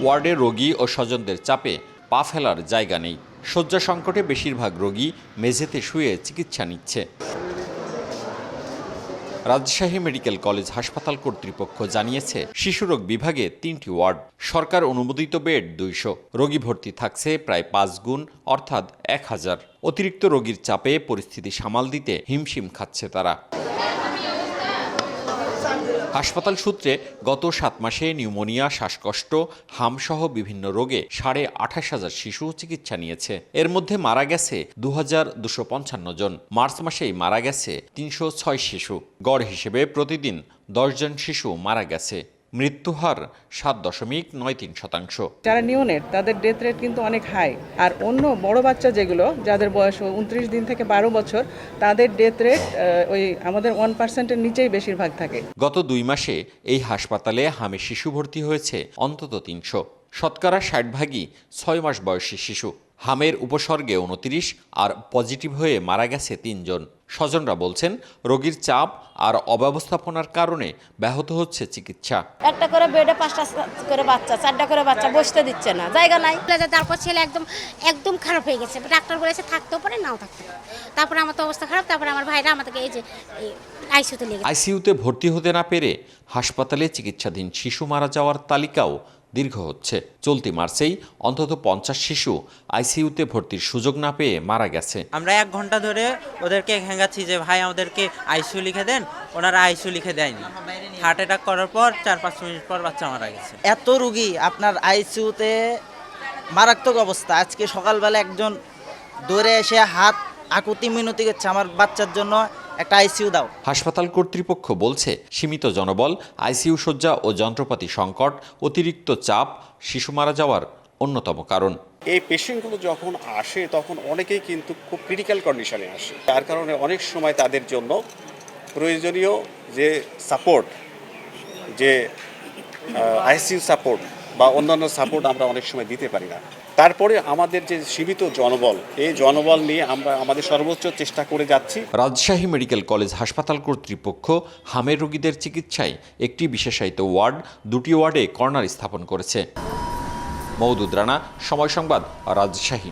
ওয়ার্ডে রোগী ও স্বজনদের চাপে পা ফেলার জায়গা নেই। শয্যা সংকটে বেশিরভাগ রোগী মেঝেতে শুয়ে চিকিৎসা নিচ্ছে। রাজশাহী মেডিকেল কলেজ হাসপাতাল কর্তৃপক্ষ জানিয়েছে, শিশুরোগ বিভাগে ৩টি ওয়ার্ড, সরকার অনুমোদিত বেড ২০০, রোগী ভর্তি থাকছে প্রায় ৫ গুণ অর্থাৎ ১,০০০। অতিরিক্ত রোগীর চাপে পরিস্থিতি সামাল দিতে হিমশিম খাচ্ছে তারা। হাসপাতাল সূত্রে গত ৭ মাসে নিউমোনিয়া, শ্বাসকষ্ট, হামসহ বিভিন্ন রোগে ২৮,৫০০ শিশু চিকিৎসা নিয়েছে। এর মধ্যে মারা গেছে ২,২৫৫ জন। মার্চ মাসেই মারা গেছে ৩০৬ শিশু। গড় হিসেবে প্রতিদিন ১০ জন শিশু মারা গেছে। মৃত্যুহার ৭.৯৩%। যারা নিওনেট তাদের ডেথ রেট কিন্তু অনেক হাই, আর অন্য বড় বাচ্চা যেগুলো যাদের বয়স ২৯ দিন থেকে ১২ বছর তাদের ডেথ রেট ওই আমাদের 1%-এর নিচেই বেশিরভাগ থাকে। গত ২ মাসে এই হাসপাতালে হামে শিশু ভর্তি হয়েছে অন্তত ৩০০। শতকরা ৬০ ভাগই ৬ মাস বয়সী শিশু। হামের উপসর্গে ২৯ আর পজিটিভ হয়ে মারা গেছে ৩ জন। স্বজনরা বলছেন, রোগীর চাপ আর অব্যবস্থাপনার কারণে ব্যাহত হচ্ছে চিকিৎসা। একটা করে বেডে 5টা করে বাচ্চা, 4টা করে বাচ্চা, বসতে দিচ্ছে না, জায়গা নাই। তারপর ছেলে একদম খারাপ হয়ে গেছে। ডাক্তার বলেছে থাকতেও পারে নাও থাকতে পারে। তারপরে আমার তো অবস্থা খারাপ। তারপরে আমার ভাইরা আমাদেরকে এই যে আইসিইউতে নিয়ে গেছে। আইসিইউতে ভর্তি হতে না পেরে হাসপাতালে চিকিৎসাধীন শিশু মারা যাওয়ার তালিকাও দীর্ঘ হচ্ছে। চলতি মার্চেই অন্তত ৫০ শিশু আইসিইউতে ভর্তির সুযোগ না পেয়ে মারা গেছে। আমরা 1 ঘন্টা ধরে ওদেরকে হেঙ্গাচ্ছি যে ভাই আমাদেরকে আইসিইউ লিখে দেন, ওনারা আইসিইউ লিখে দেয়নি। হার্ট অ্যাটাক করার পর ৪-৫ মিনিট পর বাচ্চা মারা গেছে। এত রোগী আপনার আইসিইউতে, মারাত্মক অবস্থা। আজকে সকালবেলা একজন দৌড়ে এসে হাত আকুতি মিনতি করছে, আমার বাচ্চার জন্য একটা আইসিইউ দাও। হাসপাতাল কর্তৃপক্ষ বলছে, সীমিত জনবল, আইসিইউ শয্যা ও যন্ত্রপাতি সংকট, অতিরিক্ত চাপ শিশু মারা যাওয়ার অন্যতম কারণ। এই পেশেন্টগুলো যখন আসে তখন অনেকেই কিন্তু খুব ক্রিটিক্যাল কন্ডিশনে আসে, তার কারণে অনেক সময় তাদের জন্য প্রয়োজনীয় যে সাপোর্ট, যে আইসিইউ সাপোর্ট বা অন্যান্য সাপোর্ট আমরা অনেক সময় দিতে পারি না। তারপরে আমাদের যে সীমিত জনবল, এই জনবল নিয়ে আমরা আমাদের সর্বোচ্চ চেষ্টা করে যাচ্ছি। রাজশাহী মেডিকেল কলেজ হাসপাতাল কর্তৃপক্ষ হামের রোগীদের চিকিৎসায় একটি বিশেষায়িত ওয়ার্ড, 2টি ওয়ার্ডে কর্নার স্থাপন করেছে। মওদুদ রানা, সময় সংবাদ, রাজশাহী।